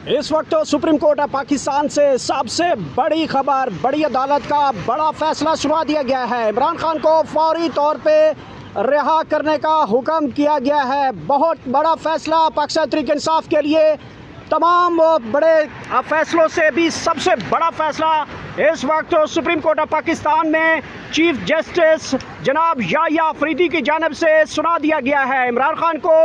इस वक्त supreme court of Pakistan से सबसे बड़ी खबर, बड़ी अदालत का बड़ा फैसला सुना दिया गया है। इमरान खान को फौरी तौर पे रिहा करने का हुक्म किया गया है। बहुत बड़ा फैसला पाकिस्तान तहरीक इंसाफ के लिए। तमाम बड़े फैसलों से भी सबसे बड़ा फैसला इस वक्त सुप्रीम कोर्ट ऑफ पाकिस्तान में चीफ जस्टिस जनाब याह्या अफरीदी की जानिब से सुना दिया गया है। इमरान खान को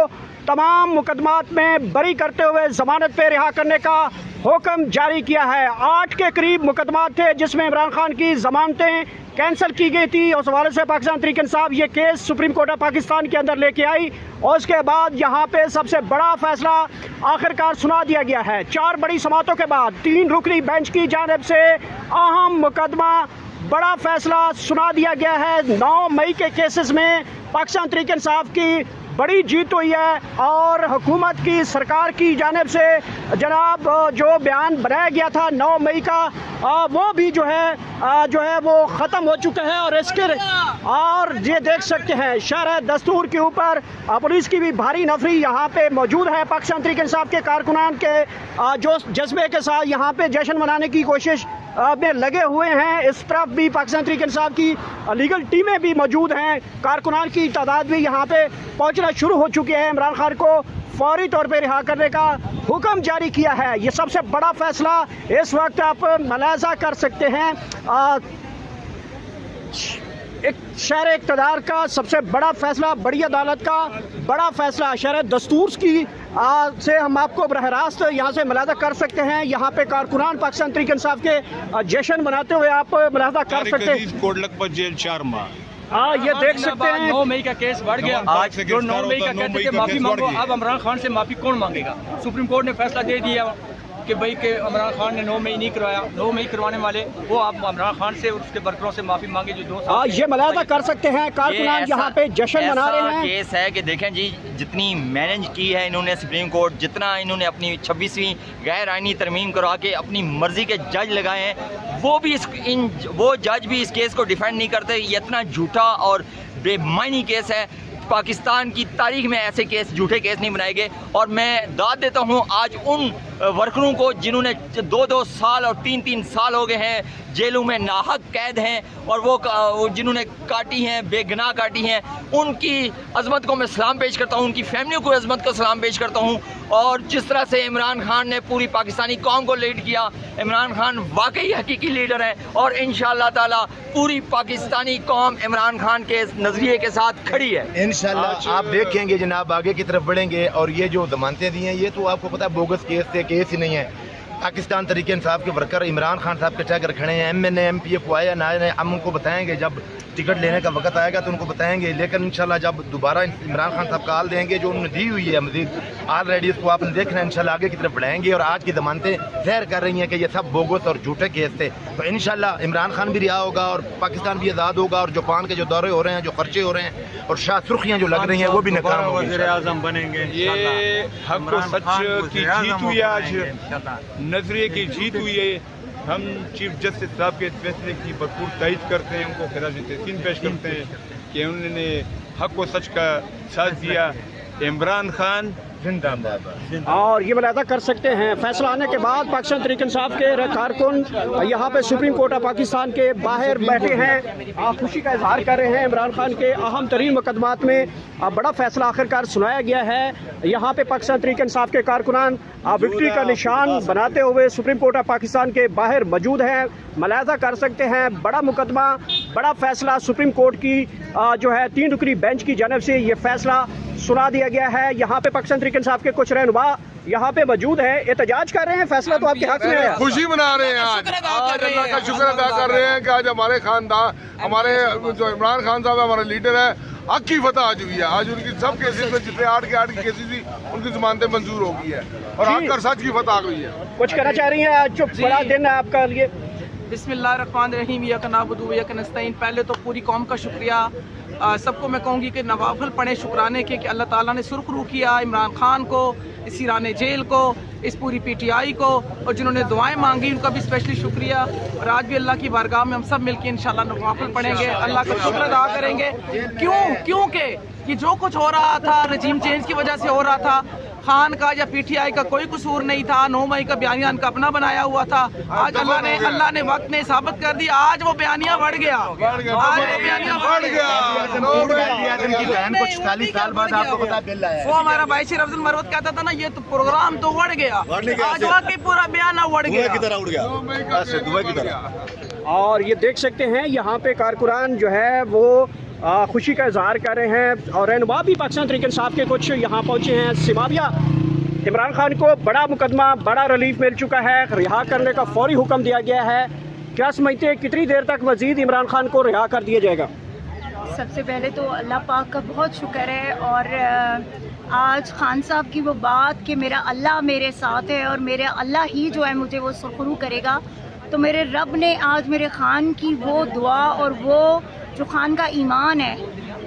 तमाम मुकदमात में बरी करते हुए ज़मानत पे रिहा करने का हुक्म जारी किया है। 8 के करीब मुकदमात थे जिसमें इमरान खान की ज़मानतें कैंसिल की गई थी। उस हवाले से पाकिस्तान तहरीक इंसाफ ये case supreme court of Pakistan के अंदर लेके आई और उसके बाद यहाँ पे सबसे बड़ा फैसला आखिरकार सुना दिया गया है। 4 बड़ी समातों के बाद 3 रुकनी बेंच की जानिब से अहम मुकदमा बड़ा फैसला सुना दिया गया है। 9 मई के केसेस में पाकिस्तान तहरीक इंसाफ की बड़ी जीत हुई है और हुकूमत की सरकार की जानिब से जनाब जो बयान बनाया गया था 9 मई का वो भी जो है वो ख़त्म हो चुका है। और इसके और ये देख सकते हैं शरह दस्तूर के ऊपर पुलिस की भी भारी नफरी यहाँ पे मौजूद है। पाकिस्तान तहरीक इंसाफ के कारकुनान के जो जज्बे के साथ यहाँ पे जश्न मनाने की कोशिश में लगे हुए हैं। इस तरफ भी पाकिस्तान तहरीक इंसाफ की लीगल टीमें भी मौजूद हैं। कारकुनान की तादाद भी यहाँ पे पहुँचना शुरू हो चुकी है। इमरान खान को फौरी तौर पे रिहा करने का हुक्म जारी किया है। ये सबसे बड़ा फैसला इस वक्त आप मुलाहजा कर सकते हैं। एक शहर इक़्तिदार का सबसे बड़ा फैसला, बड़ी अदालत का बड़ा फैसला शहर दस्तूर की से हम आपको बरह रास्त यहाँ से मुलाहजा कर सकते हैं। यहाँ पे कारकुनान पाकिस्तान तहरीक इंसाफ के जश्न मनाते हुए आप मुलाहजा कर सकते हैं। जेल 4 माह। ये देख सकते हैं 9 मई का केस बढ़ गया। आज जो 9 मई का कहते थे माफी मांगो, अब इमरान खान से माफी कौन मांगेगा? सुप्रीम कोर्ट ने फैसला दे दिया कि भाई के इमरान खान ने 9 मई नहीं करवाया। 9 मई करवाने वाले वो आप इमरान खान से और उसके वर्करों से माफी मांगे जो 2 साल। ये मुलाहजा कर सकते हैं कारकुनान यहाँ पे जश्न मना रहे हैं। केस है कि देखें जी, जितनी मैनेज की है इन्होंने सुप्रीम कोर्ट, जितना इन्होंने अपनी 26वीं गैर आइनी तरमीम करवा के अपनी मर्जी के जज लगाए हैं, वो जज भी इस केस को डिफेंड नहीं करते। ये इतना झूठा और बेमानी केस है। पाकिस्तान की तारीख में ऐसे केस, झूठे केस नहीं बनाए गए। और मैं दाद देता हूँ आज उन वर्करों को जिन्होंने 2-2 साल और 3-3 साल हो गए हैं जेलों में नाहक कैद हैं और वो जिन्होंने काटी हैं, बेगुनाह काटी हैं, उनकी अजमत को मैं सलाम पेश करता हूँ, उनकी फैमिलियों को अजमत को सलाम पेश करता हूँ। और जिस तरह से इमरान खान ने पूरी पाकिस्तानी कौम को लीड किया, इमरान खान वाकई हकीकी लीडर है और इंशाअल्लाह ताला पूरी पाकिस्तानी कौम इमरान खान के नज़रिए के साथ खड़ी है। इंशाअल्लाह आप देखेंगे जनाब, आगे की तरफ बढ़ेंगे। और ये जो जमानतें दी हैं ये तो आपको पता है बोगस केस थे, केस ही नहीं है। पाकिस्तान तहरीक इंसाफ के वर्कर इमरान खान साहब के टैगर खड़े हैं। MNA MPF को आया ना आया, हम उनको बताएंगे जब टिकट लेने का वक्त आएगा तो उनको बताएंगे। लेकिन इंशाल्लाह जब दोबारा इमरान खान साहब कॉल देंगे जो उन्होंने दी हुई है मजीद ऑलरेडी, उसको आपने देखना है। इंशाल्लाह आगे की तरफ बढ़ाएंगे। और आज की जमानतें ज़ाहिर कर रही हैं कि ये सब बोगस और झूठे केस थे। तो इंशाल्लाह इमरान खान भी रिहा होगा और पाकिस्तान भी आज़ाद होगा। और जापान के जो दौरे हो रहे हैं, जो खर्चे हो रहे हैं और शाह सुर्खियाँ जो लग रही हैं वो भी नाकाम होंगी। वज़ीर-ए-आज़म बनेंगे। ये हक और सच की जीत हुई है, आज नजरिए की जीत हुई है। हम चीफ जस्टिस साहब के फैसले की भरपूर तारीफ करते हैं, उनको खिराज तहसीन पेश करते हैं कि उन्होंने हक और सच का साथ दिया। इमरान खान जिंदाबाद। और ये मुलाहजा कर सकते हैं फैसला आने के बाद पाकिस्तान तहरीक इंसाफ के कारकुन यहाँ पे सुप्रीम कोर्ट ऑफ पाकिस्तान के बाहर बैठे हैं, खुशी का इजहार कर रहे हैं। इमरान खान के अहम तरीन मुकदमात में बड़ा फैसला आखिरकार सुनाया गया है। यहाँ पे पाकिस्तान तहरीक इंसाफ के कारकुनान विक्ट्री का निशान बनाते हुए सुप्रीम कोर्ट ऑफ पाकिस्तान के बाहर मौजूद हैं। मुलाहजा कर सकते हैं बड़ा मुकदमा, बड़ा फैसला सुप्रीम कोर्ट की जो है 3 रुकनी बेंच की जानिब से ये फैसला सुना दिया गया है। यहाँ पे पाकिस्तान तहरीक इंसाफ के कुछ रहनुमा यहाँ पे मौजूद हैं, एहतजाज कर रहे हैं। फैसला तो आपके हक में है, खुशी मना रहे हैं। आज अल्लाह का शुक्र अदा कर रहे हैं कि आज हमारे खानदान, हमारे जो इमरान खान साहब हमारे लीडर है, हक की फतह आज हुई है। आज उनकी सब केसेस में जितने 8 के 8 की केसेस थी उनकी जमानतें मंजूर हो गई है और हक और सच की फतह हुई है। कुछ कहना चाह रही हैं? आज जो बड़ा दिन है आपका लिए। बिस्मिल्लाहिर्रहमानिर्रहीम, या नाबुदु व इय्याका नस्तईन। पहले तो पूरी कौम का शुक्रिया। सबको मैं कहूँगी कि नवाफिल पढ़े शुक्राने के कि अल्लाह ताला ने सुरखरू किया इमरान खान को, इस ईरान जेल को, इस पूरी PTI को, और जिन्होंने दुआएं मांगी उनका भी स्पेशली शुक्रिया। और आज भी अल्लाह की बारगाह में हम सब मिलकर इंशाल्लाह नवाफिल पढ़ेंगे, अल्लाह का शुक्र अदा करेंगे। क्योंकि कि जो कुछ हो रहा था रजीम चेंज की वजह से हो रहा था, खान का या PTI का कोई कसूर नहीं था। 9 मई का बयानिया उनका अपना बनाया हुआ था। आज अल्लाह ने वक्त ने साबित कर दिया, आज वो बयानिया बढ़ गया, आज वो बयानिया बढ़ गया। कुछ 40 साल बाद आपको पता बिल आया। वो हमारा भाई शेर अफजल मरवत कहता था ना, ये तो प्रोग्राम तो बढ़ गया, आज वाकई पूरा बयाना बढ़ गया। और ये देख सकते हैं यहाँ पे कारकुरान जो है वो खुशी का इजहार कर रहे हैं। और रहनुमा भी पाकिस्तान तहरीक इंसाफ के कुछ यहाँ पहुँचे हैं। सिमाविया इमरान खान को बड़ा मुकदमा, बड़ा रिलीफ मिल चुका है, रिहा करने का फौरी हुक्म दिया गया है। क्या समझते हैं कितनी देर तक मजीद इमरान खान को रिहा कर दिया जाएगा? सबसे पहले तो अल्लाह पाक का बहुत शुक्र है, और आज खान साहब की वो बात कि मेरा अल्लाह मेरे साथ है और मेरे अल्लाह ही जो है मुझे वो सुरखरू करेगा, तो मेरे रब ने आज मेरे खान की वो दुआ और वो जो खान का ईमान है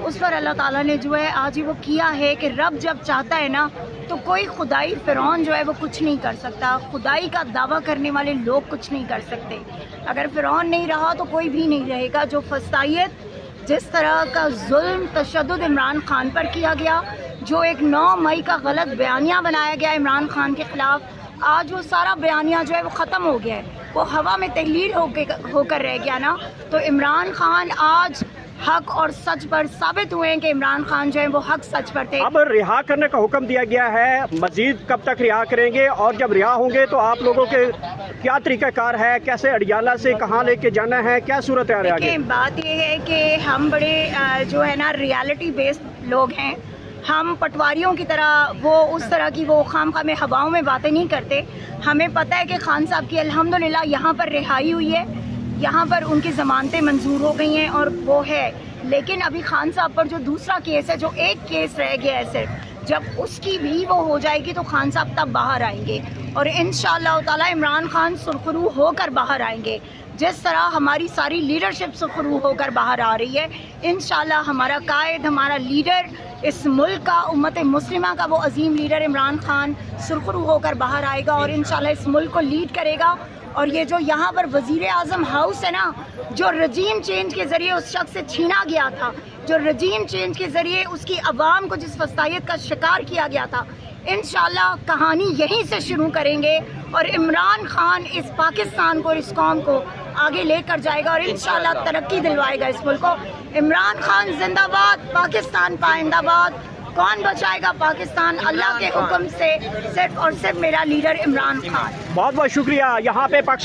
उस पर अल्लाह ताला ने जो है आज ही वो किया है कि रब जब चाहता है ना तो कोई खुदाई फ़िरौन जो है वो कुछ नहीं कर सकता। खुदाई का दावा करने वाले लोग कुछ नहीं कर सकते। अगर फ़िरौन नहीं रहा तो कोई भी नहीं रहेगा। जो फसाइयत, जिस तरह का जुल्म तशद्दुद इमरान खान पर किया गया, जो एक 9 मई का गलत बयानिया बनाया गया इमरान खान के ख़िलाफ़, आज वो सारा बयानिया जो है वो ख़त्म हो गया है, वो हवा में तहलील होकर रह गया ना। तो इमरान खान आज हक और सच पर साबित हुए हैं कि इमरान खान जो है वो हक सच पर थे। अब रिहा करने का हुक्म दिया गया है, मजीद कब तक रिहा करेंगे? और जब रिहा होंगे तो आप लोगों के क्या तरीक़ाकार है, कैसे अडियाला से कहाँ लेके जाना है, क्या सूरत है आगे? बात ये है कि हम बड़े जो है ना रियलिटी बेस्ड लोग हैं। हम पटवारियों की तरह वो उस तरह की वो खामखा में हवाओं में बातें नहीं करते। हमें पता है कि खान साहब की अल्हम्दुलिल्लाह यहाँ पर रिहाई हुई है, यहाँ पर उनकी ज़मानतें मंजूर हो गई हैं और वो है। लेकिन अभी खान साहब पर जो दूसरा केस है, जो एक केस रह गया है सिर्फ, जब उसकी भी वो हो जाएगी तो खान साहब तब बाहर आएंगे और इंशाअल्लाह ताला इमरान खान सुरखरू होकर बाहर आएंगे। जिस तरह हमारी सारी लीडरशिप सुरखरू होकर बाहर आ रही है, इंशाअल्लाह हमारा कायद, हमारा लीडर, इस मुल्क का, उम्मत मुस्लिमा का वो अजीम लीडर इमरान खान सुरखरू होकर बाहर आएगा और इंशाअल्लाह इस मुल्क को लीड करेगा। और ये जो यहाँ पर वज़ीर आज़म हाउस है ना, जो रजीम चेंज के ज़रिए उस शख्स से छीना गया था, जो रजीम चेंज के ज़रिए उसकी आवाम को जिस फसाइयत का शिकार किया गया था, इंशाअल्लाह कहानी यहीं से शुरू करेंगे और इमरान खान इस पाकिस्तान को, इस कौम को आगे लेकर जाएगा और इंशाअल्लाह तरक्की दिलवाएगा इस मुल्क को। इमरान खान जिंदाबाद, पाकिस्तान पाइंदाबाद। कौन बचाएगा पाकिस्तान? अल्लाह के हुक्म से सिर्फ और सिर्फ मेरा लीडर इमरान खान। बहुत बहुत शुक्रिया। यहाँ पे पाकिस्तान